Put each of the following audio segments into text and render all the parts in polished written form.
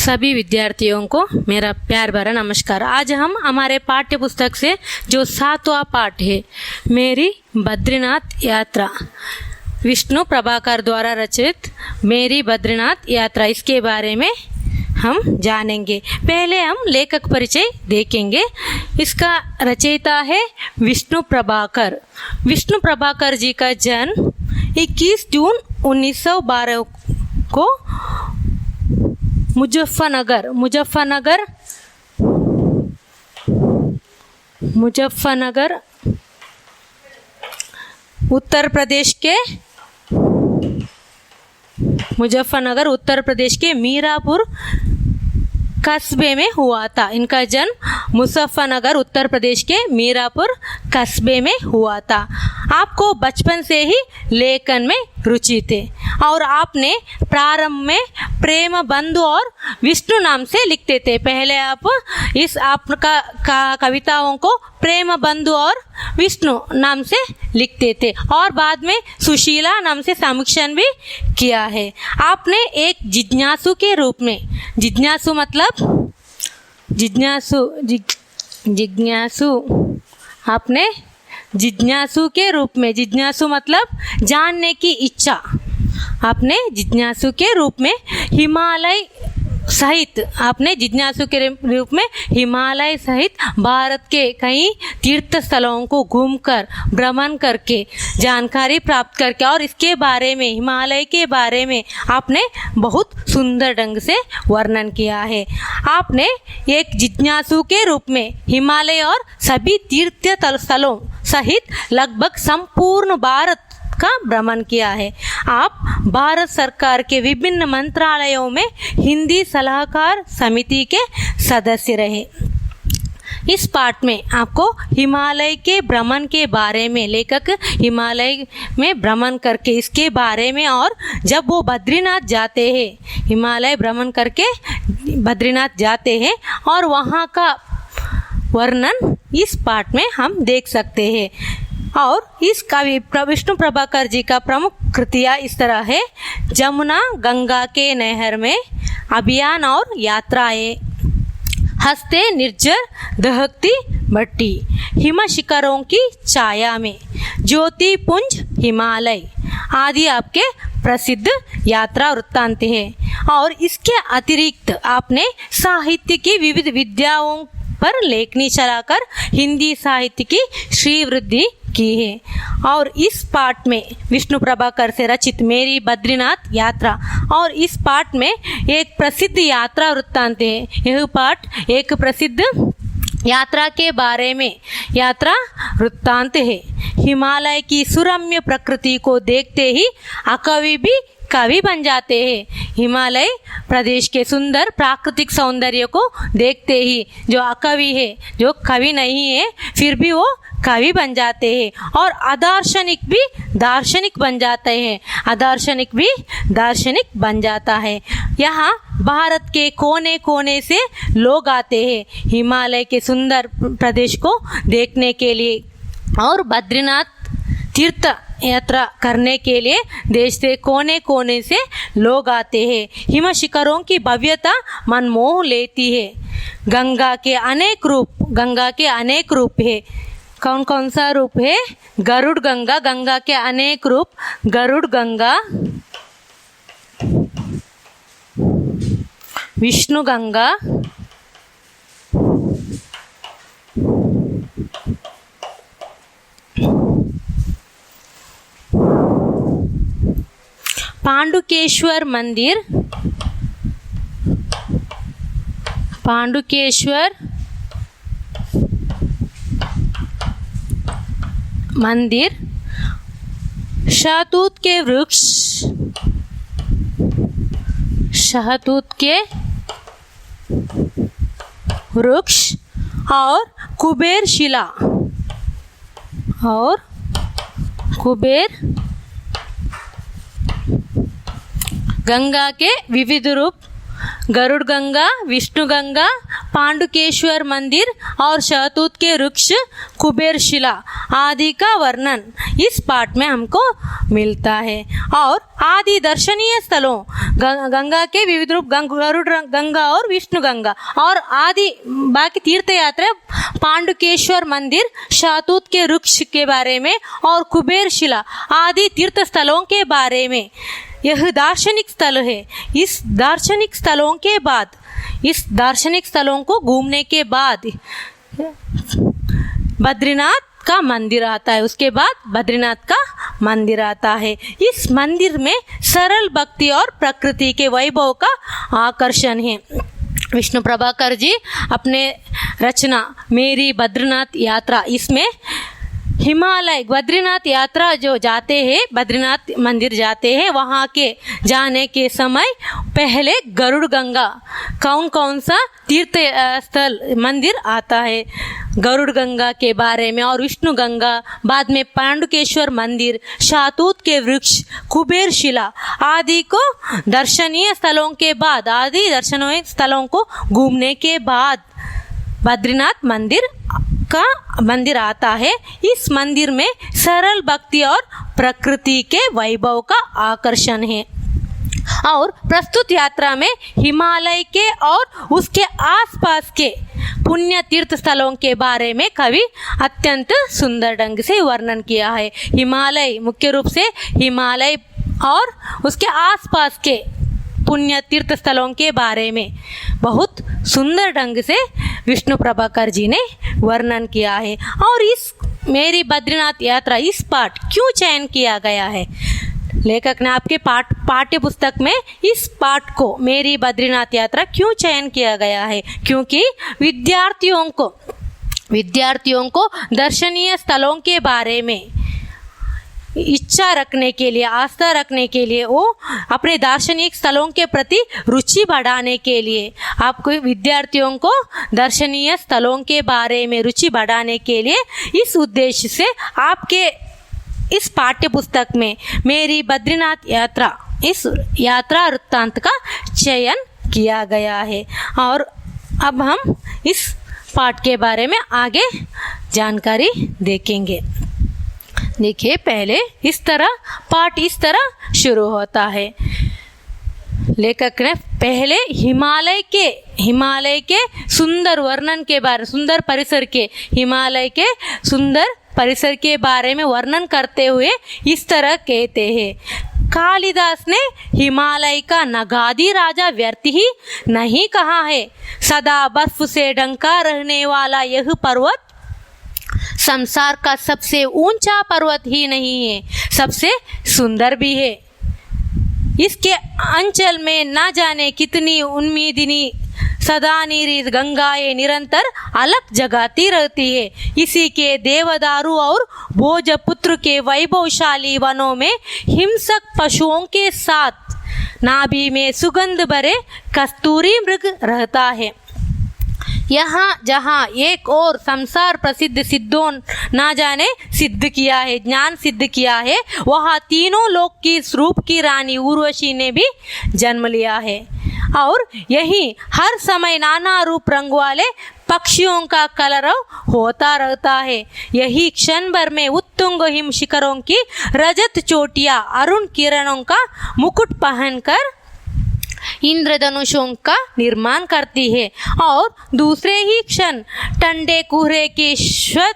सभी विद्यार्थियों को मेरा प्यार भरा नमस्कार। आज हम हमारे पाठ्य पुस्तक से जो 7वां पाठ है, मेरी बद्रीनाथ यात्रा, विष्णु प्रभाकर द्वारा रचित मेरी बद्रीनाथ यात्रा, इसके बारे में हम जानेंगे। पहले हम लेखक परिचय देखेंगे। इसका रचयिता है विष्णु प्रभाकर। विष्णु प्रभाकर जी का जन्म 21 जून 1912 को मुजफ्फरनगर उत्तर प्रदेश के मीरापुर कस्बे में हुआ था। इनका जन्म मुजफ्फरनगर उत्तर प्रदेश के मीरापुर कस्बे में हुआ था। आपको बचपन से ही लेखन में रुचि थे और आपने प्रारंभ में प्रेम बंधु और विष्णु नाम से लिखते थे। पहले आप आपका कविताओं को प्रेम बंधु और विष्णु नाम से लिखते थे और बाद में सुशीला नाम से समीक्षण भी किया है। आपने एक जिज्ञासु के रूप में, जिज्ञासु मतलब आपने जिज्ञासु के रूप में, जिज्ञासु मतलब जानने की इच्छा, आपने जिज्ञासु के रूप में हिमालय सहित भारत के कई तीर्थ स्थलों को घूमकर भ्रमण करके जानकारी प्राप्त करके और इसके बारे में, हिमालय के बारे में आपने बहुत सुंदर ढंग से वर्णन किया है। आपने एक जिज्ञासु के रूप में हिमालय और सभी तीर्थ स्थलों सहित लगभग संपूर्ण भारत का भ्रमण किया है। आप भारत सरकार के विभिन्न मंत्रालयों में हिंदी सलाहकार समिति के सदस्य रहे। इस पाठ में आपको हिमालय के भ्रमण के बारे में, लेखक हिमालय में भ्रमण करके इसके बारे में और जब वो बद्रीनाथ जाते हैं, हिमालय भ्रमण करके बद्रीनाथ जाते हैं और वहाँ का वर्णन इस पाठ में हम देख सकते हैं। और इस कवि विष्णु प्रभाकर जी का प्रमुख कृतियाँ इस तरह है: जमुना गंगा के नहर में, अभियान और यात्राएं, हंसते निर्जर दहकती भट्टी, हिम शिखरों की छाया में, ज्योति पुंज हिमालय आदि आपके प्रसिद्ध यात्रा वृत्तांत हैं। और इसके अतिरिक्त आपने साहित्य की विविध विद्याओं पर लेखनी चलाकर हिंदी साहित्य की श्रीवृद्धि की है। और इस पाठ में विष्णु प्रभाकर से रचित मेरी बद्रीनाथ यात्रा और इस पाठ में एक प्रसिद्ध यात्रा वृत्तांत है। यह पाठ एक प्रसिद्ध यात्रा के बारे में यात्रा वृत्तांत है। हिमालय की सुरम्य प्रकृति को देखते ही अकवि भी कवि बन जाते हैं। हिमालय प्रदेश के सुंदर प्राकृतिक सौंदर्य को देखते ही जो अकवि है, जो कवि नहीं है, फिर भी वो कवि बन जाते हैं और अदार्शनिक भी दार्शनिक बन जाते हैं, अदार्शनिक भी दार्शनिक बन जाता है। यहाँ भारत के कोने कोने से लोग आते हैं हिमालय के सुंदर प्रदेश को देखने के लिए और बद्रीनाथ तीर्थ यात्रा करने के लिए देश से कोने कोने से लोग आते हैं। हिम शिखरों की भव्यता मन मोह लेती है। गंगा के अनेक रूप है। कौन कौन सा रूप है? गरुड़ गंगा, गंगा के अनेक रूप, गरुड़ गंगा, विष्णु गंगा, पांडुकेश्वर मंदिर, शहतूत के वृक्ष और कुबेर शिला और गंगा के विविध रूप, गरुड़ गंगा, विष्णु गंगा, पांडुकेश्वर मंदिर और शहतूत के वृक्ष, कुबेर शिला आदि का वर्णन इस पाठ में हमको मिलता है। और आदि दर्शनीय स्थलों गंगा के विविध रूप, गरुड़ गंगा और विष्णु गंगा, और आदि बाकी तीर्थ यात्रा पांडुकेश्वर मंदिर, शहतूत के वृक्ष के बारे में और कुबेर शिला आदि तीर्थ स्थलों के बारे में। यह दार्शनिक स्थल है। इस दार्शनिक स्थलों के बाद, इस दार्शनिक स्थलों को घूमने के बाद बद्रीनाथ का मंदिर आता है। उसके बाद बद्रीनाथ का मंदिर आता है। इस मंदिर में सरल भक्ति और प्रकृति के वैभव का आकर्षण है। विष्णु प्रभाकर जी अपने रचना मेरी बद्रीनाथ यात्रा, इसमें हिमालय बद्रीनाथ यात्रा जो जाते हैं, बद्रीनाथ मंदिर जाते हैं, वहाँ के जाने के समय पहले गरुड़ गंगा कौन कौन सा तीर्थ स्थल मंदिर आता है, गरुड़ गंगा के बारे में, और विष्णु गंगा, बाद में पांडुकेश्वर मंदिर, शहतूत के वृक्ष, कुबेर शिला आदि को दर्शनीय स्थलों के बाद, आदि दर्शनीय स्थलों को घूमने के बाद बद्रीनाथ मंदिर आता है। इस मंदिर में सरल भक्ति और प्रकृति के वैभव का आकर्षण है। और प्रस्तुत यात्रा में हिमालय के और उसके आसपास के पुण्य तीर्थ स्थलों के बारे में कवि अत्यंत सुंदर ढंग से वर्णन किया है। हिमालय, मुख्य रूप से हिमालय और उसके आसपास के पुण्य तीर्थ स्थलों के बारे में बहुत सुंदर ढंग से विष्णु प्रभाकर जी ने वर्णन किया है। और इस मेरी बद्रीनाथ यात्रा, इस पाठ क्यों चयन किया गया है? लेखक ने आपके पाठ्य पुस्तक में इस पाठ को मेरी बद्रीनाथ यात्रा क्यों चयन किया गया है? क्योंकि विद्यार्थियों को दर्शनीय स्थलों के बारे में इच्छा रखने के लिए, आस्था रखने के लिए, वो अपने दार्शनिक स्थलों के प्रति रुचि बढ़ाने के लिए, आपको विद्यार्थियों को दर्शनीय स्थलों के बारे में रुचि बढ़ाने के लिए, इस उद्देश्य से आपके इस पाठ्य पुस्तक में मेरी बद्रीनाथ यात्रा, इस यात्रा वृत्तांत का चयन किया गया है। और अब हम इस पाठ के बारे में आगे जानकारी देखेंगे। देखिए, पहले पाठ इस तरह शुरू होता है। लेखक ने पहले हिमालय के सुंदर वर्णन के बारे, सुंदर परिसर के, हिमालय के सुंदर परिसर के बारे में वर्णन करते हुए इस तरह कहते हैं, कालिदास ने हिमालय का नगादी राजा व्यर्थ ही नहीं कहा है। सदा बर्फ से ढंका रहने वाला यह पर्वत संसार का सबसे ऊंचा पर्वत ही नहीं है, सबसे सुंदर भी है। इसके अंचल में न जाने कितनी उन्मीदिनी सदा नीरित गंगाएं निरंतर अलग जगाती रहती है। इसी के देवदारू और भोजपुत्र के वैभवशाली वनों में हिंसक पशुओं के साथ नाभि में सुगंध भरे कस्तूरी मृग रहता है। यहाँ जहाँ एक और संसार प्रसिद्ध सिद्धों ना जाने सिद्ध किया है, ज्ञान सिद्ध किया है, वहाँ तीनों लोक की रूप की रानी उर्वशी ने भी जन्म लिया है। और यही हर समय नाना रूप रंग वाले पक्षियों का कलरव होता रहता है। यही क्षण भर में उत्तुंग हिम शिखरों की रजत चोटियां अरुण किरणों का मुकुट पहनकर इंद्रधनुषों का निर्माण करती है, और दूसरे ही क्षण ठंडे कोहरे के श्वेत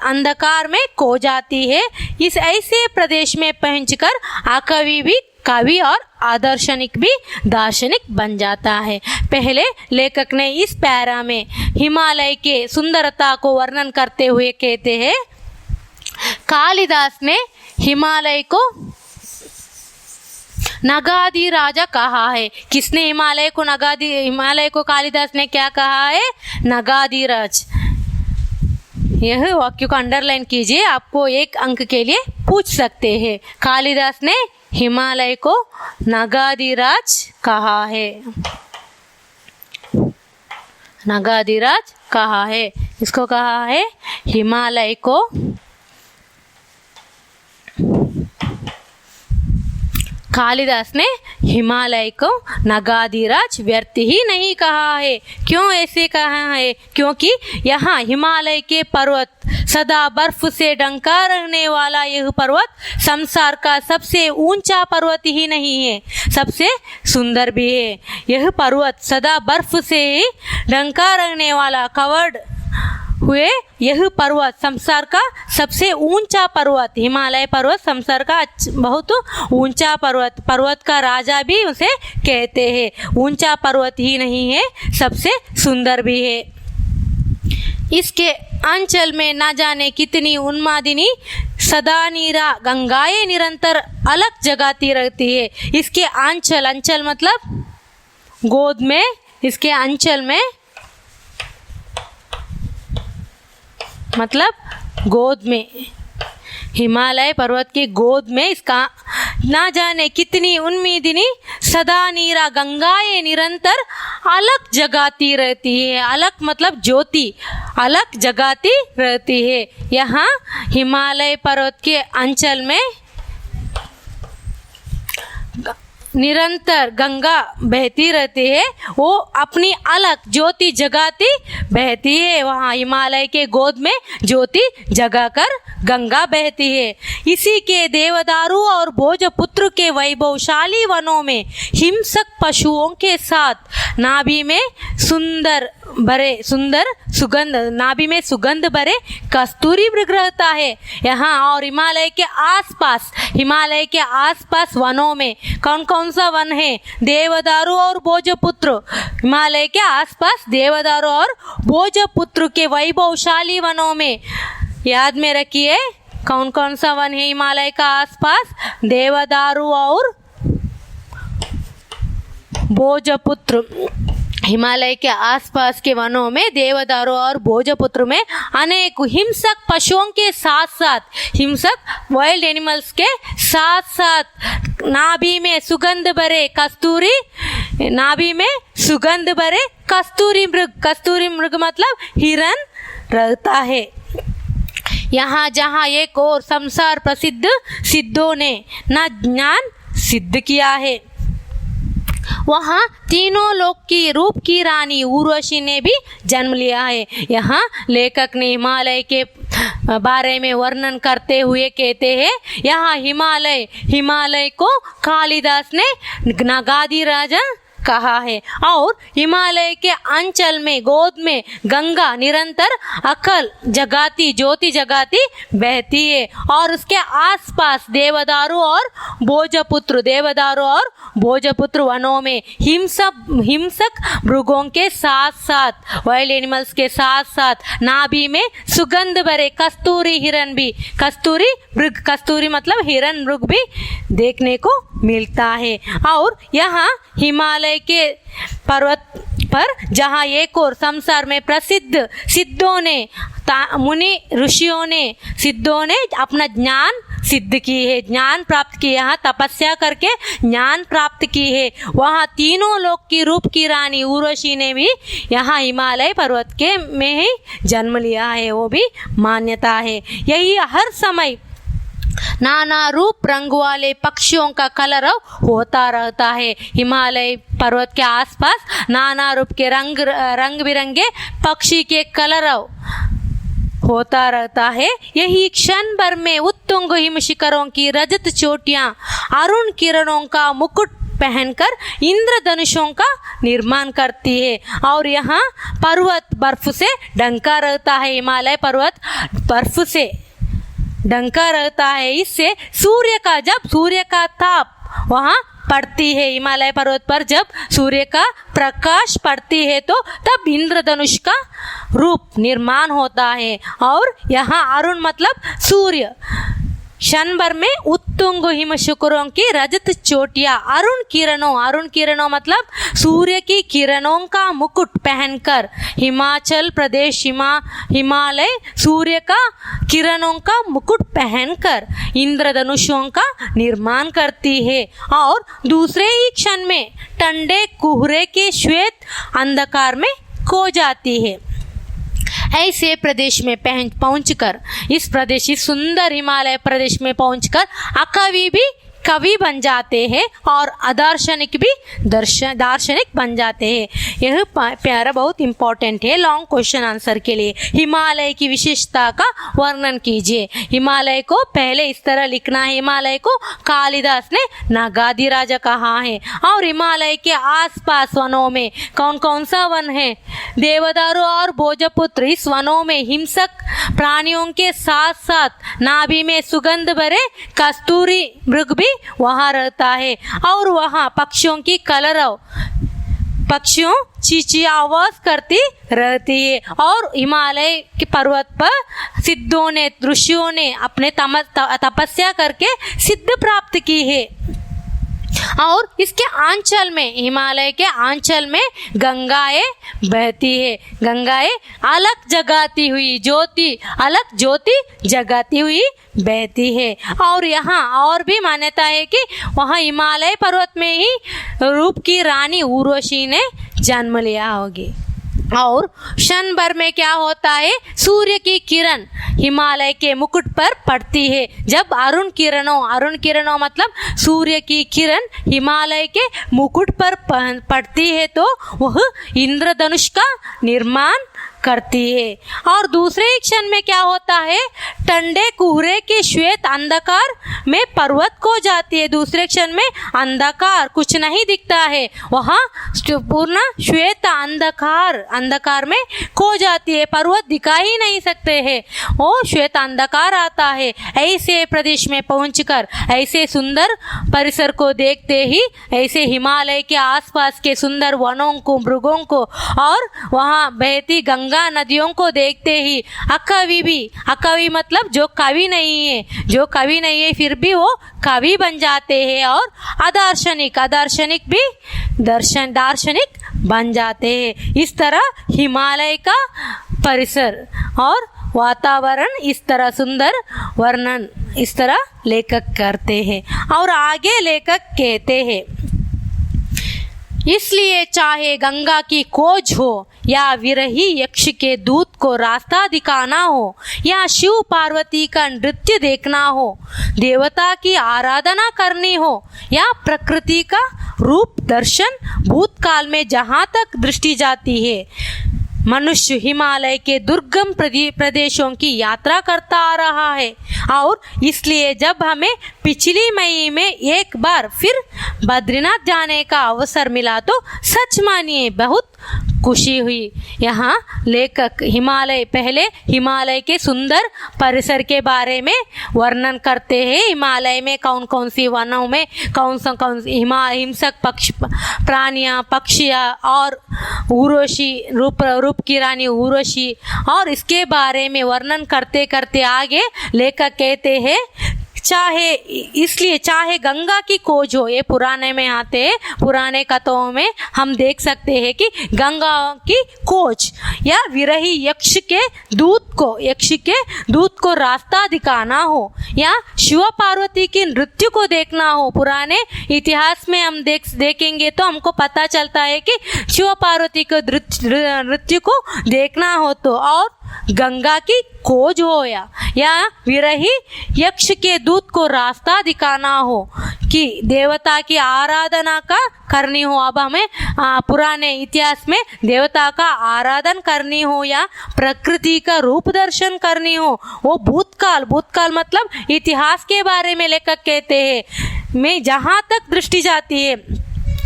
अंधकार में खो जाती है। इस ऐसे प्रदेश में पहुंचकर अकवि भी कवि और आदर्शनिक भी दार्शनिक बन जाता है। पहले लेखक ने इस पैरा में हिमालय के सुंदरता को वर्णन करते हुए कहते हैं, कालिदास ने हिमालय को नगादी राजा कहा है। किसने हिमालय को कालिदास ने क्या कहा है? नगादी राज। यह वाक्य को अंडरलाइन कीजिए, आपको 1 अंक के लिए पूछ सकते हैं। कालिदास ने हिमालय को नगादी राज कहा है। नगादी राज कहा है, इसको कहा है हिमालय को कालिदास ने हिमालय को नगाधिराज व्यर्थ ही नहीं कहा है। क्यों ऐसे कहा है? क्योंकि यहाँ हिमालय के पर्वत, सदा बर्फ से ढंका रहने वाला यह पर्वत संसार का सबसे ऊंचा पर्वत ही नहीं है, सबसे सुंदर भी है। यह पर्वत सदा बर्फ से ढंका रहने वाला, कवर्ड हुए यह पर्वत संसार का सबसे ऊंचा पर्वत, हिमालय पर्वत संसार का बहुत ऊंचा पर्वत, पर्वत का राजा भी उसे कहते हैं। ऊंचा पर्वत ही नहीं है, सबसे सुंदर भी है। इसके अंचल में न जाने कितनी उन्मादिनी सदा नीरा गंगाएं निरंतर अलग जगाती रहती है। इसके अंचल, अंचल मतलब गोद में, इसके अंचल में मतलब गोद में, हिमालय पर्वत की गोद में इसका ना जाने कितनी उन्मीदिनी सदा नीरा गंगाएं निरंतर अलग जगाती रहती है। अलग मतलब ज्योति, अलग जगाती रहती है। यहाँ हिमालय पर्वत के अंचल में निरंतर गंगा बहती रहती है, वो अपनी अलग ज्योति जगाती बहती है। वहाँ हिमालय के गोद में ज्योति जगाकर गंगा बहती है। इसी के देवदारू और भोजपुत्र के वैभवशाली वनों में हिंसक पशुओं के साथ नाभि में सुंदर सुगंध, नाभि में सुगंध भरे कस्तूरी मृग रहता है। यहाँ और हिमालय के आसपास वनों में कौन कौन सा वन है? देवदारू और भोजपुत्र। हिमालय के आसपास देवदारू और भोजपुत्र के वैभवशाली वनों में, याद में रखिए कौन कौन सा वन है हिमालय का आसपास? देवदारू और भोजपुत्र। हिमालय के आसपास के वनों में देवदारू और भोजपुत्र में अनेक हिंसक पशुओं के साथ साथ, हिंसक वाइल्ड एनिमल्स के साथ साथ नाभि में सुगंध भरे कस्तूरी, नाभि में सुगंध भरे कस्तूरी मृग मतलब हिरन रहता है। यहाँ जहाँ एक और संसार प्रसिद्ध सिद्धों ने न ज्ञान सिद्ध किया है, वहाँ तीनों लोक की रूप की रानी उर्वशी ने भी जन्म लिया है। यहाँ लेखक ने हिमालय के बारे में वर्णन करते हुए कहते हैं, यहाँ हिमालय को कालिदास ने नगाधिराज कहा है और हिमालय के अंचल में गोद में गंगा निरंतर अकल जगाती, ज्योति जगाती बहती है। और उसके आसपास देवदारू और भोजपुत्र वनों में हिंसक मृगों के साथ साथ, वाइल्ड एनिमल्स के साथ साथ नाभि में सुगंध भरे कस्तूरी हिरन भी, कस्तूरी मतलब हिरन मृग भी देखने को मिलता है। और यहाँ हिमालय के पर्वत पर जहाँ एक और संसार में प्रसिद्ध सिद्धों ने, मुनि ऋषियों ने, सिद्धों ने अपना ज्ञान सिद्ध की है, ज्ञान प्राप्त की, यहाँ तपस्या करके ज्ञान प्राप्त की है। वहाँ तीनों लोक की रूप की रानी उर्वशी ने भी यहाँ हिमालय पर्वत के में ही जन्म लिया है, वो भी मान्यता है। यही हर समय नाना रूप रंग वाले पक्षियों का कलरव होता रहता है। हिमालय पर्वत के आसपास नाना रूप के रंग बिरंगे पक्षी के कलरव होता रहता है। यही क्षण भर में उत्तुंग हिम शिखरों की रजत चोटियां अरुण किरणों का मुकुट पहनकर इंद्रधनुषों का निर्माण करती है। और यहाँ पर्वत बर्फ से ढंका रहता है, हिमालय पर्वत बर्फ से ढंका रहता है। इससे जब सूर्य का ताप वहाँ पड़ती है, हिमालय पर्वत पर जब सूर्य का प्रकाश पड़ती है तो तब इंद्रधनुष का रूप निर्माण होता है। और यहाँ अरुण मतलब सूर्य, क्षण भर में उत्तुंग हिम शिखरों की रजत चोटियां अरुण किरणों मतलब सूर्य की किरणों का मुकुट पहनकर हिमाचल प्रदेश हिमालय सूर्य का किरणों का मुकुट पहनकर इंद्रधनुषों का निर्माण करती है। और दूसरे ही क्षण में ठंडे कोहरे के श्वेत अंधकार में खो जाती है। ऐसे प्रदेश में पहुंचकर, इस सुंदर हिमालय प्रदेश में पहुंचकर कवि भी कवि बन जाते हैं और अदार्शनिक भी दार्शनिक बन जाते हैं। यह प्यारा बहुत इंपॉर्टेंट है लॉन्ग क्वेश्चन आंसर के लिए। हिमालय की विशेषता का वर्णन कीजिए। हिमालय को पहले इस तरह लिखना है, हिमालय को कालिदास ने नगाधिराज कहा है। और हिमालय के आसपास वनों में कौन कौन सा वन है? देवदारू और भोजपुत्र। इस वनों में हिंसक प्राणियों के साथ साथ नाभि में सुगंध भरे कस्तूरी मृग भी वहाँ रहता है। और वहाँ पक्षियों की कलरव, पक्षियों चींची आवाज करती रहती है। और हिमालय के पर्वत पर सिद्धों ने, ऋषियों ने अपने तपस्या करके सिद्ध प्राप्त की है। और इसके आंचल में, हिमालय के आंचल में गंगाएं बहती है। गंगाएं अलग जगाती हुई ज्योति, अलग ज्योति जगाती हुई बहती है। और यहाँ और भी मान्यता है कि वहाँ हिमालय पर्वत में ही रूप की रानी उर्वशी ने जन्म लिया होगी। और क्षण भर में क्या होता है? सूर्य की किरण हिमालय के मुकुट पर पड़ती है। जब अरुण किरणों मतलब सूर्य की किरण हिमालय के मुकुट पर पड़ती है तो वह इंद्रधनुष का निर्माण करती है। और दूसरे क्षण में क्या होता है? ठंडे कोहरे के श्वेत अंधकार में पर्वत खो जाती है। दूसरे क्षण में अंधकार, कुछ नहीं दिखता है, वहाँ पूर्ण श्वेत अंधकार में खो जाती है, पर्वत दिखा ही नहीं सकते हैं, वो श्वेत अंधकार आता है। ऐसे प्रदेश में पहुंचकर ऐसे सुंदर परिसर को देखते ही, ऐसे हिमालय के आसपास के सुंदर वनों को, मृगों को और वहाँ बहती गंगा नदियों को देखते ही अकवि मतलब जो कवि नहीं है फिर भी वो कवि बन जाते हैं। और अदार्शनिक भी दार्शनिक बन जाते हैं। इस तरह हिमालय का परिसर और वातावरण इस तरह सुंदर वर्णन इस तरह लेखक करते हैं। और आगे लेखक कहते हैं, इसलिए चाहे गंगा की खोज हो या विरही यक्ष के दूत को रास्ता दिखाना हो या शिव पार्वती का नृत्य देखना हो, देवता की आराधना करनी हो या प्रकृति का रूप दर्शन, भूतकाल में जहाँ तक दृष्टि जाती है, मनुष्य हिमालय के दुर्गम प्रदेशों की यात्रा करता आ रहा है। और इसलिए जब हमें पिछली मई में एक बार फिर बद्रीनाथ जाने का अवसर मिला तो सच मानिए बहुत खुशी हुई। यहाँ लेखक पहले हिमालय के सुंदर परिसर के बारे में वर्णन करते हैं। हिमालय में कौन कौन सी वनों में कौन हिंसक प्राणियाँ, पक्षियाँ और उर्वशी रूप की रानी उर्वशी, और इसके बारे में वर्णन करते करते आगे लेखक कहते हैं, चाहे गंगा की खोज हो, ये पुराने में आते हैं, पुराने कथाओं में हम देख सकते हैं कि गंगा की खोज या विरही यक्ष के दूत को रास्ता दिखाना हो या शिव पार्वती के नृत्य को देखना हो। पुराने इतिहास में हम देखेंगे तो हमको पता चलता है कि शिव पार्वती के नृत्य को देखना हो तो, और गंगा की खोज हो या विरही यक्ष के दूत को रास्ता दिखाना हो कि देवता की आराधना का करनी हो। अब हमें पुराने इतिहास में देवता का आराधन करनी हो या प्रकृति का रूप दर्शन करनी हो, वो भूतकाल मतलब इतिहास के बारे में लेखक कहते हैं। में जहाँ तक दृष्टि जाती है,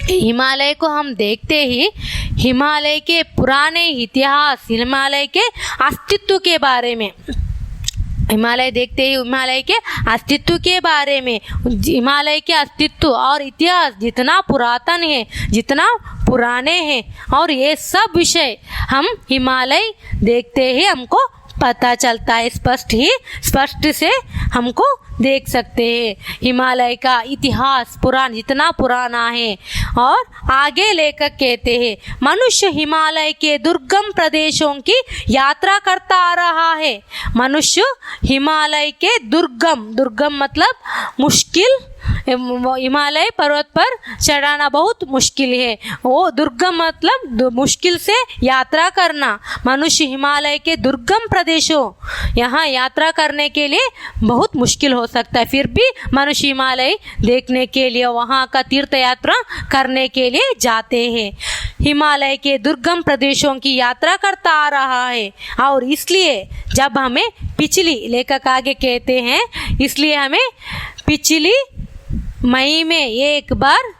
हिमालय को हम देखते ही हिमालय के पुराने इतिहास, हिमालय के अस्तित्व के बारे में, हिमालय देखते ही हिमालय के अस्तित्व के बारे में, हिमालय के अस्तित्व और इतिहास जितना पुरातन है, जितना पुराने हैं, और ये सब विषय हम हिमालय देखते ही हमको पता चलता है। स्पष्ट से हमको देख सकते हैं हिमालय का इतिहास जितना पुराना है। और आगे लेखक कहते हैं, मनुष्य हिमालय के दुर्गम प्रदेशों की यात्रा करता आ रहा है। मनुष्य हिमालय के दुर्गम मतलब मुश्किल हिमालय पर्वत पर चढ़ाना बहुत मुश्किल है। वो दुर्गम मतलब मुश्किल से यात्रा करना। मनुष्य हिमालय के दुर्गम प्रदेशों यहाँ यात्रा करने के लिए बहुत मुश्किल हो सकता है, फिर भी मनुष्य हिमालय देखने के लिए वहाँ का तीर्थ यात्रा करने के लिए जाते हैं। हिमालय के दुर्गम प्रदेशों की यात्रा करता आ रहा है और इसलिए जब हमें पिछली, लेखक आगे कहते हैं, इसलिए हमें पिछली मई में एक बार